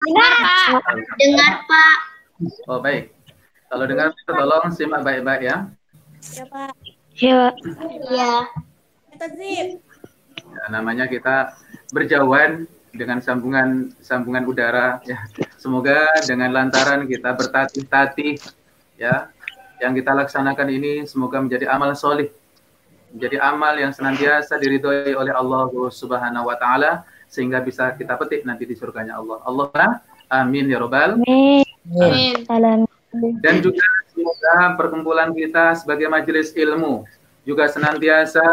Dengar, Pak. Dengar, Pak. Oh, baik. Kalau dengar, tolong simak baik-baik ya. Ya, Pak. Ya. Ya. Ya, namanya kita berjauhan dengan sambungan udara ya. Semoga dengan lantaran kita bertatih-tatih ya, yang kita laksanakan ini semoga menjadi amal solih, menjadi amal yang senantiasa diridhoi oleh Allah Subhanahu wa taala sehingga bisa kita petik nanti di surganya Allah. Allahumma amin ya robbal alamin. Dan juga semoga perkumpulan kita sebagai majelis ilmu juga senantiasa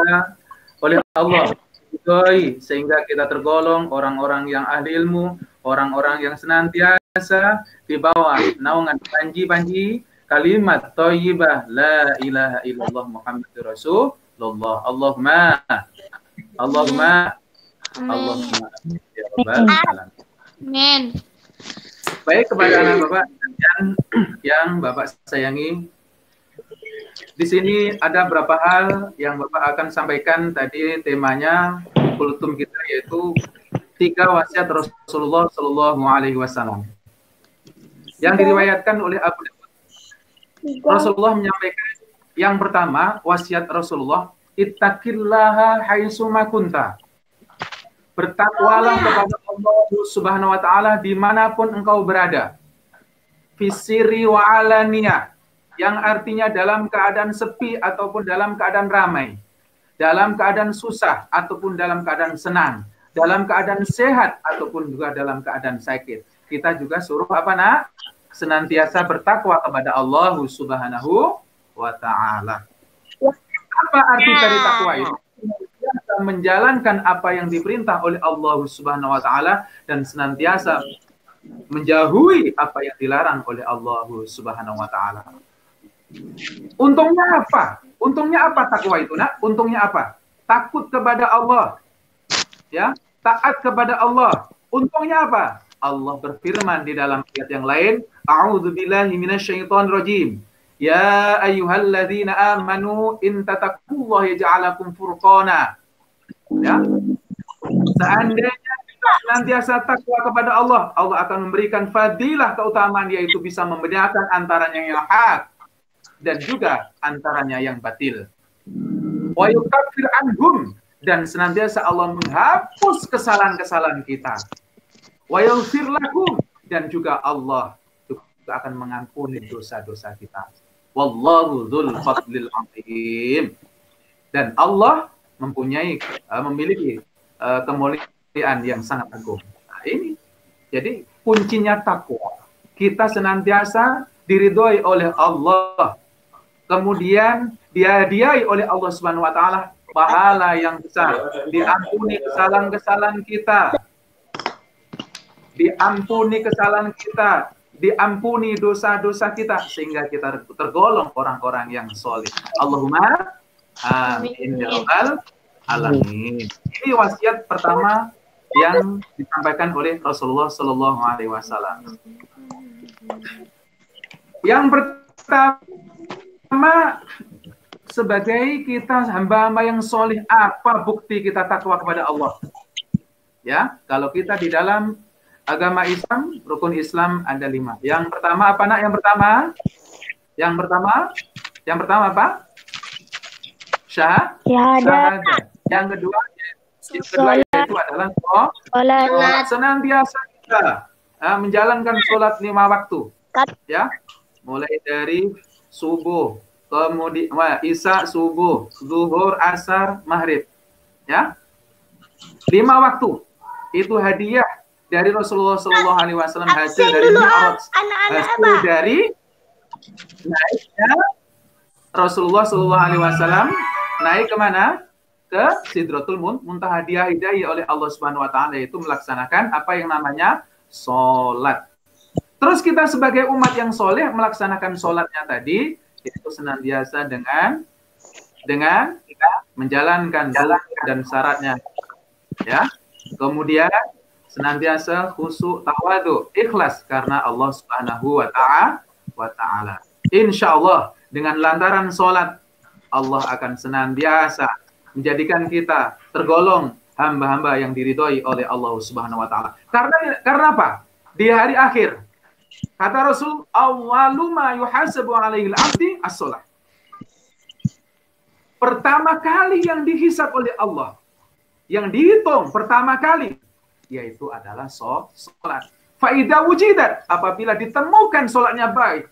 oleh Allah diridhoi sehingga kita tergolong orang-orang yang ahli ilmu, orang-orang yang senantiasa di bawah naungan panji-panji kalimat thayyibah la ilaha illallah Muhammadur Rasulullah. Allahumma ya rabbal alamin. Amin. Baik, kepada anak Bapak yang Bapak sayangi, di sini ada beberapa hal yang Bapak akan sampaikan. Tadi temanya kultum kita yaitu 3 wasiat Rasulullah Shallallahu Alaihi Wasallam yang diriwayatkan oleh Abu Dawud. Rasulullah menyampaikan yang pertama, wasiat Rasulullah, ittaqillaha haitsuma kunta. Bertakwalah kepada Allah Subhanahu wa taala dimanapun engkau berada. Fisiri wa alaniyah, yang artinya dalam keadaan sepi ataupun dalam keadaan ramai, dalam keadaan susah ataupun dalam keadaan senang, dalam keadaan sehat ataupun juga dalam keadaan sakit. Kita juga suruh apa nak? Senantiasa bertakwa kepada Allah Subhanahu wa taala. Apa arti dari takwa itu? Menjalankan apa yang diperintah oleh Allah Subhanahu wa taala dan senantiasa menjauhi apa yang dilarang oleh Allah Subhanahu wa taala. Untungnya apa? Untungnya apa takwa itu, nak? Untungnya apa? Takut kepada Allah. Ya, taat kepada Allah. Untungnya apa? Allah berfirman di dalam ayat yang lain, a'udzubillahi minasyaitonirrajim. Ya ayyuhalladzina amanu in tattaqullaha yaj'al lakum furqana. Ya. Seandainya kita senantiasa takwa kepada Allah, Allah akan memberikan fadilah keutamaan, yaitu bisa membedakan antaranya yang hak dan juga antaranya yang batil. Wa yukaffir anhum, dan senantiasa Allah menghapus kesalahan-kesalahan kita. Wa yaghfir lakum, dan juga Allah juga akan mengampuni dosa-dosa kita. Wallahu dzul fadlil azim. Dan Allah memiliki kemuliaan yang sangat agung. Nah, ini jadi kuncinya takwa. Kita senantiasa diridhoi oleh Allah, kemudian dihadiahi oleh Allah Subhanahu wa taala pahala yang besar, diampuni kesalahan-kesalahan kita, diampuni dosa-dosa kita, sehingga kita tergolong orang-orang yang soleh. Allahumma amin ya rabbal alamin. Ini wasiat pertama yang disampaikan oleh Rasulullah Shallallahu Alaihi Wasallam. Yang pertama, sebagai kita hamba-hamba yang soleh, apa bukti kita takwa kepada Allah? Ya, kalau kita di dalam agama Islam, rukun Islam ada 5. Yang pertama apa nak? Yang pertama apa? Syahadat. Yang kedua yaitu adalah sholat. Senantiasa kita menjalankan sholat 5 waktu. Ya, mulai dari subuh, kemudian isya, subuh, zuhur, asar, maghrib. Ya, 5 waktu. Itu hadiah dari Rasulullah Shallallahu Alaihi Wasallam, hasil dari Mi'raj, hasil dari naiknya Rasulullah Shallallahu Alaihi Wasallam naik kemana? Ke Sidratul Muntaha, dihadiahi oleh Allah Subhanahu Wa Taala, yaitu melaksanakan apa yang namanya sholat. Terus kita sebagai umat yang soleh melaksanakan sholatnya tadi, yaitu senantiasa dengan kita menjalankan dan syaratnya, ya. Kemudian senantiasa khusyuk, tawadu, ikhlas karena Allah Subhanahu wa taala. Insyaallah dengan lantaran sholat, Allah akan senantiasa menjadikan kita tergolong hamba-hamba yang diridhoi oleh Allah Subhanahu wa taala. Karena apa? di hari akhir. Kata Rasul, awwalu ma yuhasabu alaihi al-'abdi as-shalah. Pertama kali yang dihisab oleh Allah, yang dihitung pertama kali, yaitu adalah sholat. Faidah wujidat, apabila ditemukan sholatnya baik,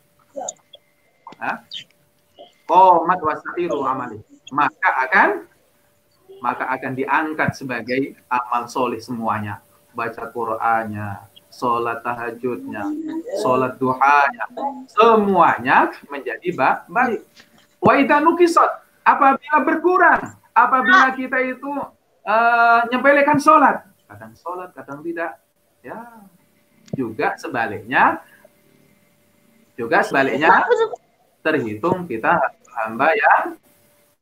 qomat wasairu amali, maka akan diangkat sebagai amal soleh semuanya. Baca Qur'annya, sholat tahajudnya, sholat duhanya, semuanya menjadi baik. Wa idza nukisat, apabila berkurang, apabila kita itu nyepelekan sholat, kadang tidak, ya. Juga sebaliknya terhitung kita hamba yang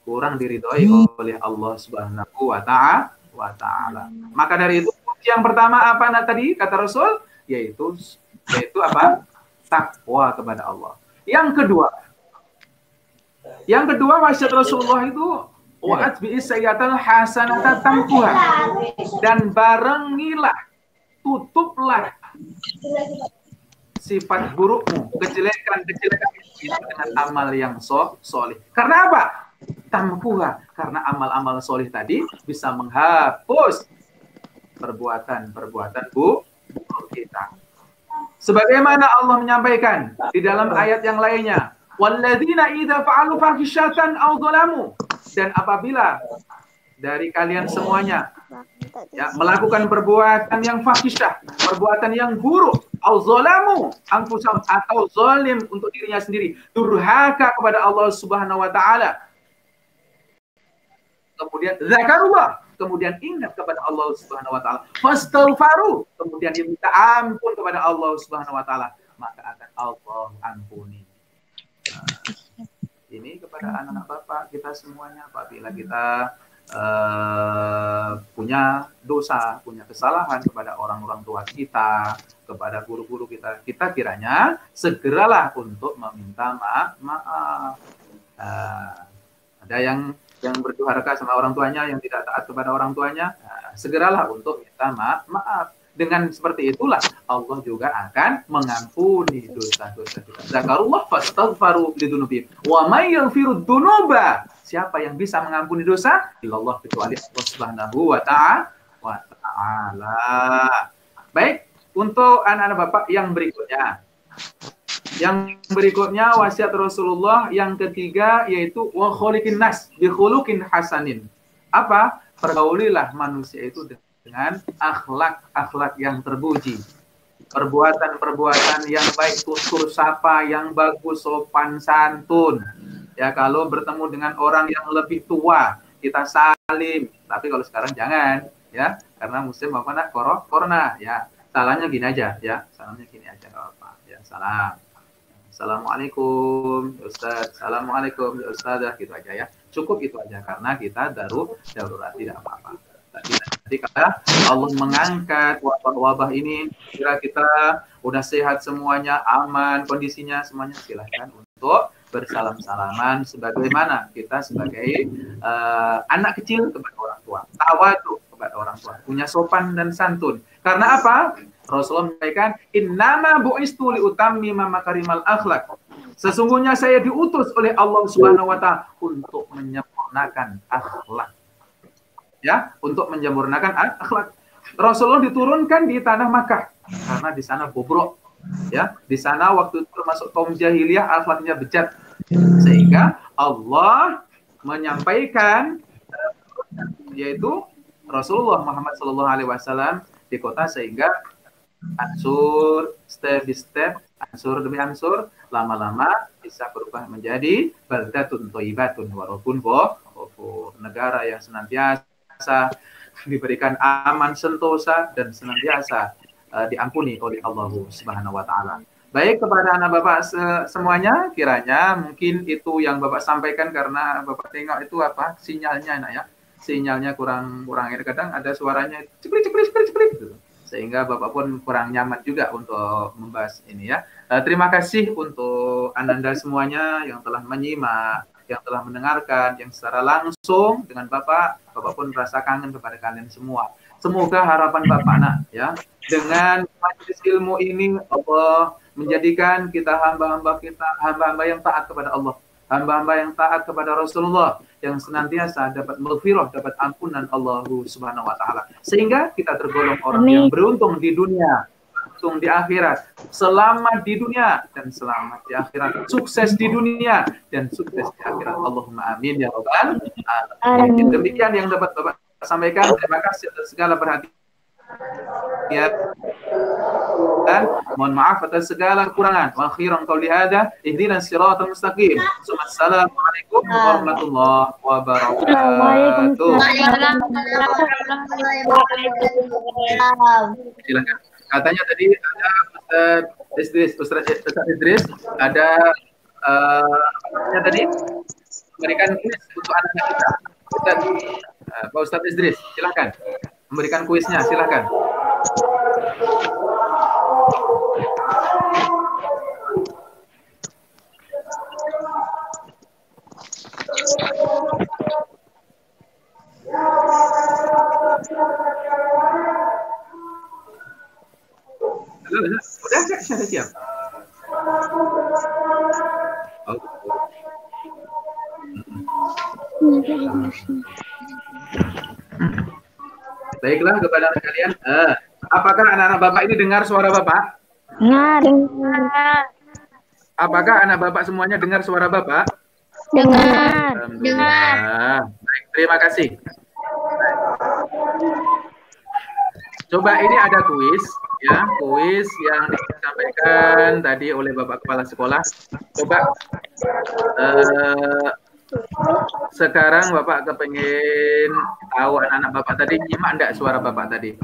kurang diridhoi oleh Allah Subhanahu wa Ta'ala. Maka dari itu yang pertama apa tadi kata Rasul, yaitu apa? Takwa kepada Allah. Yang kedua wasiat Rasulullah itu wa'at bi'is sayyatal hasanata tamkuha, dan barengilah, tutuplah sifat burukmu, kejelekan dengan amal yang soleh. Karena apa? Tamkuha, karena amal-amal soleh tadi bisa menghapus perbuatan buruk kita. Sebagaimana Allah menyampaikan di dalam ayat yang lainnya, walladzina idza fa'alu fahisyatan aw dzalamu, dan apabila dari kalian semuanya melakukan perbuatan yang fahisyah, perbuatan yang buruk, aw dzalamu anfusahum, atau zalim untuk dirinya sendiri, durhaka kepada Allah Subhanahu wa Ta'ala, kemudian zakarullah, kemudian ingat kepada Allah Subhanahu wa Ta'ala, fastaghfaru, kemudian dia minta ampun kepada Allah Subhanahu wa Ta'ala, maka akan Allah ampuni. Ini kepada anak-anak Bapak kita semuanya, apabila kita punya dosa, punya kesalahan kepada orang-orang tua kita, kepada guru-guru kita, kita kiranya segeralah untuk meminta maaf. Ada yang berdurhaka sama orang tuanya, yang tidak taat kepada orang tuanya, segeralah untuk minta maaf. Dengan seperti itulah Allah juga akan mengampuni dosa-dosa kita. Zakarullah fastaghfaru lidzunubihim wa may yaghfiru dzunuba, siapa yang bisa mengampuni dosa? Illallah, kecuali Allah Subhanahu wa Ta'ala. Baik, untuk anak-anak Bapak yang berikutnya. Yang berikutnya wasiat Rasulullah yang ketiga, yaitu wa kholiqin nas bi khuluqin hasanin. Apa? Pergaulilah manusia itu dengan akhlak yang terpuji. Perbuatan yang baik, tutur sapa yang bagus, sopan santun. Ya, kalau bertemu dengan orang yang lebih tua, kita salim. Tapi kalau sekarang jangan, ya, karena musim apa nak corona, ya. Salahnya gini aja, ya. Salamnya gini aja, apa? Ya, salam. Assalamualaikum, Ustaz. Assalamualaikum, Ustazah, gitu aja ya. Cukup itu aja, karena kita darurat, tidak apa-apa. Nanti kata Allah mengangkat wabah ini, kira kita udah sehat semuanya, aman kondisinya semuanya, silahkan untuk bersalam-salaman sebagaimana kita sebagai anak kecil kepada orang tua, tawadhu kepada orang tua, punya sopan dan santun. Karena apa? Rasulullah menyampaikan, innama bu'istu liutammima makarimal akhlak. Sesungguhnya saya diutus oleh Allah Subhanahu wa Ta'ala untuk menyempurnakan akhlak. Ya, untuk menyempurnakan akhlak. Rasulullah diturunkan di tanah Makkah karena di sana bobrok. Ya, di sana waktu itu termasuk kaum jahiliyah, akhlaknya bejat. Sehingga Allah menyampaikan, yaitu Rasulullah Muhammad SAW di kota, sehingga ansur, step by step, ansur demi ansur, lama-lama bisa berubah menjadi baldatun thayyibatun wa rabbun ghafur, negara yang senantiasa diberikan aman sentosa dan senantiasa diampuni oleh Allah Subhanahu wa Ta'ala. Baik, kepada anak Bapak semuanya, kiranya mungkin itu yang Bapak sampaikan, karena Bapak tengok itu apa sinyalnya, anak ya, sinyalnya kurang kadang ada suaranya ceplik gitu. Sehingga Bapak pun kurang nyaman juga untuk membahas ini ya. Terima kasih untuk Ananda semuanya yang telah menyimak, yang telah mendengarkan, yang secara langsung dengan Bapak pun merasa kangen kepada kalian semua. Semoga harapan Bapak nak ya, dengan majelis ilmu ini Allah menjadikan kita hamba-hamba yang taat kepada Allah, hamba-hamba yang taat kepada Rasulullah, yang senantiasa dapat maghfirah, dapat ampunan Allah Subhanahu wa taala. Sehingga kita tergolong orang yang beruntung di dunia, beruntung di akhirat, selamat di dunia dan selamat di akhirat, sukses di dunia dan sukses di akhirat. Allahumma amin ya rabbal alamin. Demikian yang dapat Bapak sampaikan. Terima kasih atas segala perhatian. Dan mohon maaf atas segala kekurangan. Wa akhiran qauli hadza ihdinas siratal mustaqim. Assalamualaikum warahmatullahi wabarakatuh. Silakan. Katanya tadi ada Ustaz Idris ada tadi memberikan kuis untuk anak-anak kita. Pak Ustaz Idris, silakan memberikan kuisnya, silakan. Udah siap. Baiklah kepada kalian, apakah anak-anak Bapak ini dengar suara Bapak? Dengar. Apakah anak Bapak semuanya dengar suara Bapak? Dengar. Baik, terima kasih. Coba ini ada kuis, ya, kuis yang disampaikan tadi oleh Bapak Kepala Sekolah. Coba sekarang Bapak kepengen tahu anak-anak Bapak tadi nyimak enggak suara Bapak tadi?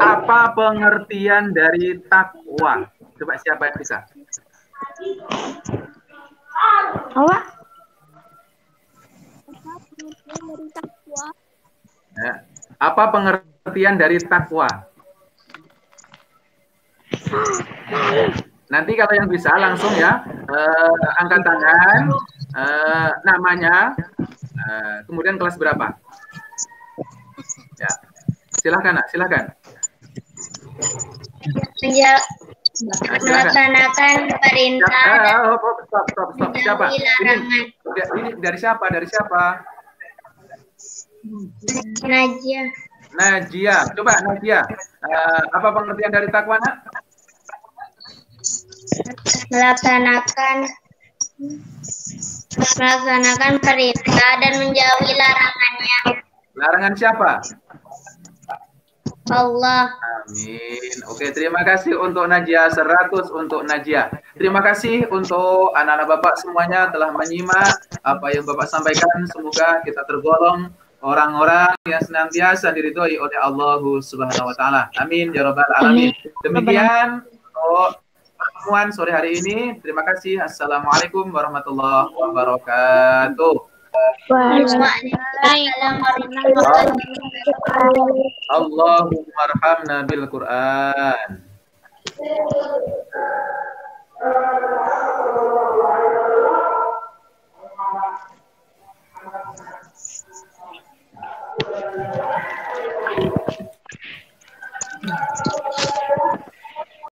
Apa pengertian dari takwa? Coba siapa yang bisa? Awak? Ya. Apa pengertian dari takwa? Nanti kalau yang bisa langsung ya angkat tangan, namanya, kemudian kelas berapa? Ya, silakan, nak, silakan. Melaksanakan perintah dan Stop. Siapa? Ini dari siapa? Najia. Coba Najia. Apa pengertian dari takwa, nak? melaksanakan perintah dan menjauhi larangannya. Larangan siapa? Allah. Amin. Oke, terima kasih untuk Najia, 100 untuk Najia. Terima kasih untuk anak-anak Bapak semuanya telah menyimak apa yang Bapak sampaikan. Semoga kita tergolong orang-orang yang senantiasa diridhoi oleh Allah Subhanahu wa taala. Amin ya rabbal alamin. Demikian untuk pertemuan sore hari ini. Terima kasih. Assalamualaikum warahmatullahi wabarakatuh. Allahumma arhamna bil Qur'an.